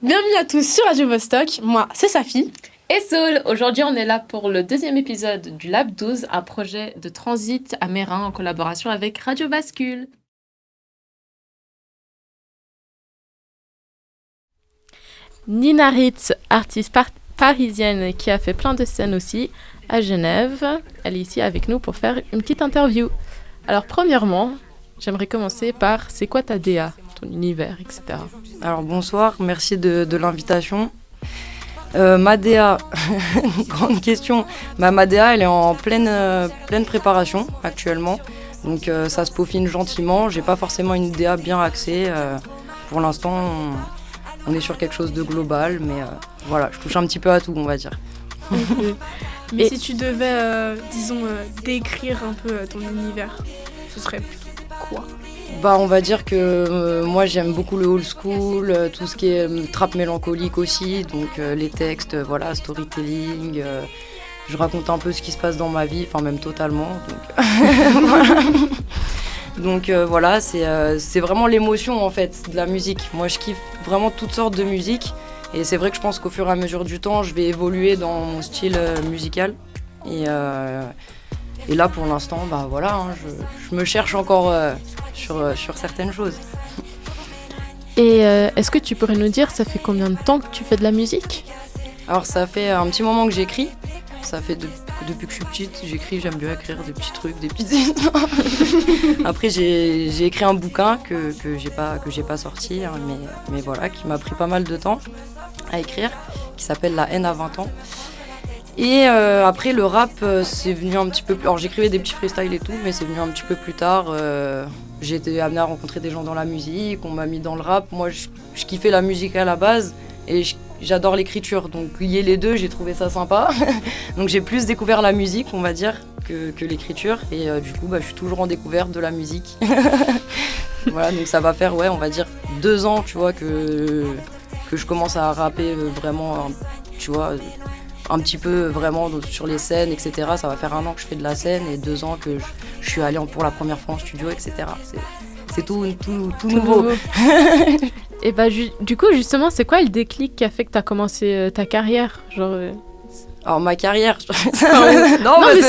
Bienvenue à tous sur Radio Vostok, moi c'est Safi. Et Saul, aujourd'hui on est là pour le deuxième épisode du Lab 12, un projet de transit à Meyrin en collaboration avec Radio Bascule. Nina Ritz, artiste parisienne qui a fait plein de scènes aussi à Genève. Elle est ici avec nous pour faire une petite interview. Alors premièrement, j'aimerais commencer par c'est quoi ta DA, ton univers, etc. Alors bonsoir, merci de l'invitation. Ma DA, grande question. Ma DA, elle est en pleine préparation actuellement. Donc ça se peaufine gentiment. J'ai pas forcément une DA bien axée. Pour l'instant, on est sur quelque chose de global. Mais voilà, je touche un petit peu à tout, on va dire. Mais si tu devais, décrire un peu ton univers, ce serait quoi ? On va dire que moi j'aime beaucoup le old school, tout ce qui est trap mélancolique aussi, donc les textes, voilà, storytelling, je raconte un peu ce qui se passe dans ma vie, enfin même totalement, donc voilà. Donc voilà, c'est vraiment l'émotion en fait de la musique. Moi je kiffe vraiment toutes sortes de musique et c'est vrai que je pense qu'au fur et à mesure du temps je vais évoluer dans mon style musical et là pour l'instant voilà, hein, je me cherche encore sur certaines choses. Et est-ce que tu pourrais nous dire, ça fait combien de temps que tu fais de la musique ? Alors ça fait un petit moment que j'écris. Ça fait depuis que je suis petite, j'écris, j'aime bien écrire des petits trucs, des petites histoires. Après j'ai écrit un bouquin que j'ai pas sorti, hein, mais voilà, qui m'a pris pas mal de temps à écrire, qui s'appelle La haine à 20 ans. Et après le rap, c'est venu un petit peu plus... Alors j'écrivais des petits freestyles et tout, mais c'est venu un petit peu plus tard. J'ai été amenée à rencontrer des gens dans la musique, on m'a mis dans le rap. Moi je kiffais la musique à la base et j'adore l'écriture, donc lier les deux, j'ai trouvé ça sympa. Donc j'ai plus découvert la musique, on va dire, que l'écriture. Et du coup, je suis toujours en découverte de la musique. Voilà, donc ça va faire, on va dire 2 ans, tu vois, que je commence à rapper vraiment, tu vois, un petit peu vraiment sur les scènes, etc. Ça va faire 1 an que je fais de la scène et 2 ans que je suis allée pour la première fois en studio, etc. C'est tout nouveau. Et du coup, justement, c'est quoi le déclic qui a fait que tu as commencé ta carrière ? Alors ma carrière, non, mais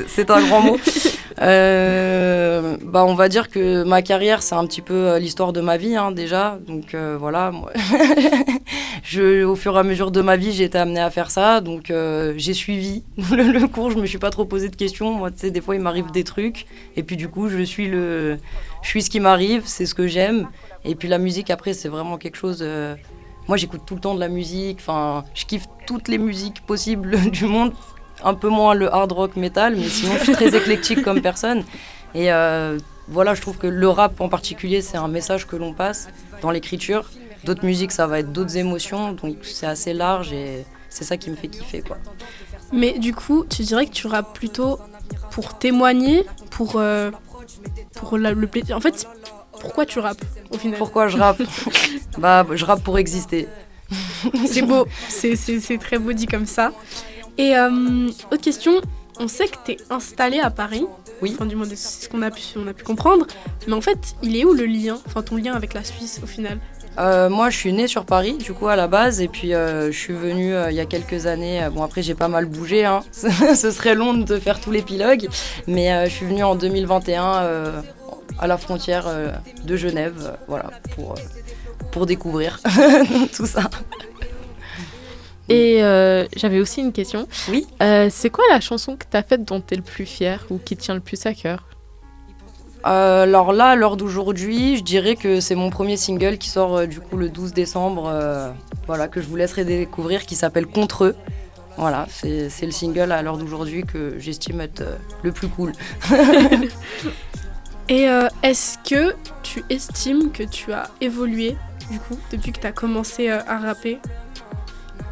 c'est un grand mot. On va dire que ma carrière, c'est un petit peu l'histoire de ma vie, hein, déjà. Donc voilà, moi, au fur et à mesure de ma vie, j'ai été amenée à faire ça. Donc j'ai suivi le cours, je me suis pas trop posé de questions. Moi, tu sais, des fois, il m'arrive des trucs. Et puis du coup, je suis ce qui m'arrive, c'est ce que j'aime. Et puis la musique, après, c'est vraiment quelque chose... Moi, j'écoute tout le temps de la musique. Enfin, je kiffe toutes les musiques possibles du monde. Un peu moins le hard rock metal, mais sinon, je suis très éclectique comme personne. Et voilà, je trouve que le rap en particulier, c'est un message que l'on passe dans l'écriture. D'autres musiques, ça va être d'autres émotions. Donc, c'est assez large et c'est ça qui me fait kiffer, quoi. Mais du coup, tu dirais que tu rappes plutôt pour témoigner, pour le plaisir. En fait, pourquoi tu rappes au final ? Pourquoi je rappe ? Je rappe pour exister. C'est beau, c'est très beau dit comme ça. Et autre question, on sait que t'es installée à Paris. Oui. Enfin, du moins, c'est ce qu'on a pu comprendre. Mais en fait, il est où le lien ? Enfin, ton lien avec la Suisse au final ? Moi, je suis née sur Paris, du coup, à la base. Et puis, je suis venue il y a quelques années. Bon, après, j'ai pas mal bougé, hein. Ce serait long de faire tout l'épilogue. Mais je suis venue en 2021 à la frontière de Genève, voilà, pour découvrir tout ça. Et j'avais aussi une question. Oui. C'est quoi la chanson que t'as faite dont t'es le plus fière ou qui te tient le plus à cœur ? Alors là, à l'heure d'aujourd'hui, je dirais que c'est mon premier single qui sort du coup le 12 décembre, voilà, que je vous laisserai découvrir, qui s'appelle Contre eux. Voilà, c'est le single à l'heure d'aujourd'hui que j'estime être le plus cool. Et est-ce que tu estimes que tu as évolué, du coup, depuis que tu as commencé à rapper ?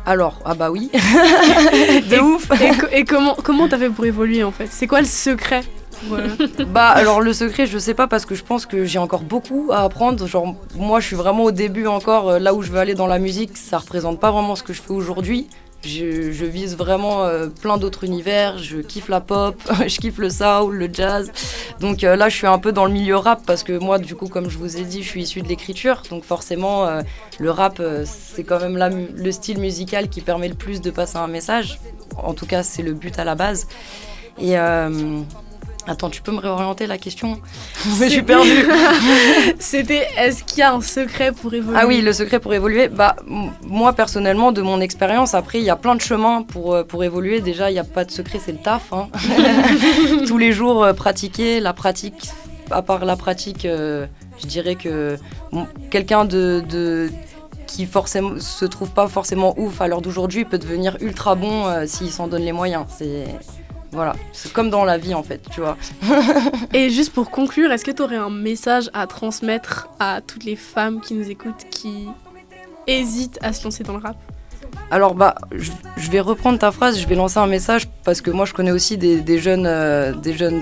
Alors, oui, de ouf. Et comment t'as fait pour évoluer en fait ? C'est quoi le secret ? Alors le secret, je sais pas, parce que je pense que j'ai encore beaucoup à apprendre. Genre, moi, je suis vraiment au début encore, là où je veux aller dans la musique, ça représente pas vraiment ce que je fais aujourd'hui. Je vise vraiment plein d'autres univers. Je kiffe la pop, je kiffe le soul, le jazz. Donc là, je suis un peu dans le milieu rap parce que moi, du coup, comme je vous ai dit, je suis issue de l'écriture. Donc forcément, le rap, c'est quand même le style musical qui permet le plus de passer un message. En tout cas, c'est le but à la base. Et attends, tu peux me réorienter la question ? Je suis perdue. C'était, est-ce qu'il y a un secret pour évoluer ? Ah oui, le secret pour évoluer, moi personnellement, de mon expérience, après, il y a plein de chemins pour évoluer. Déjà, il n'y a pas de secret, c'est le taf. Hein. Tous les jours, pratiquer, la pratique. À part la pratique, je dirais que quelqu'un qui forcément se trouve pas forcément ouf à l'heure d'aujourd'hui peut devenir ultra bon s'il s'en donne les moyens. Voilà, c'est comme dans la vie en fait, tu vois. Et juste pour conclure, est-ce que tu aurais un message à transmettre à toutes les femmes qui nous écoutent, qui hésitent à se lancer dans le rap ? Alors je vais reprendre ta phrase, je vais lancer un message parce que moi je connais aussi des jeunes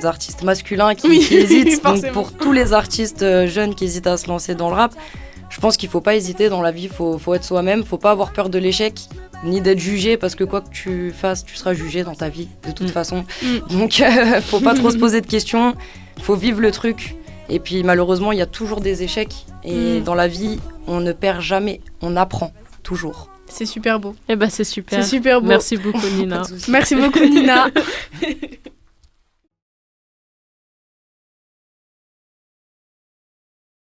artistes masculins qui hésitent. Donc pour tous les artistes jeunes qui hésitent à se lancer dans le rap, je pense qu'il faut pas hésiter dans la vie, faut être soi-même, faut pas avoir peur de l'échec, ni d'être jugé parce que quoi que tu fasses, tu seras jugé dans ta vie de toute façon. Donc faut pas trop se poser de questions, faut vivre le truc. Et puis malheureusement, il y a toujours des échecs et dans la vie, on ne perd jamais, on apprend toujours. C'est super beau. Eh ben c'est super. C'est super beau. Merci beaucoup Nina. Merci beaucoup Nina.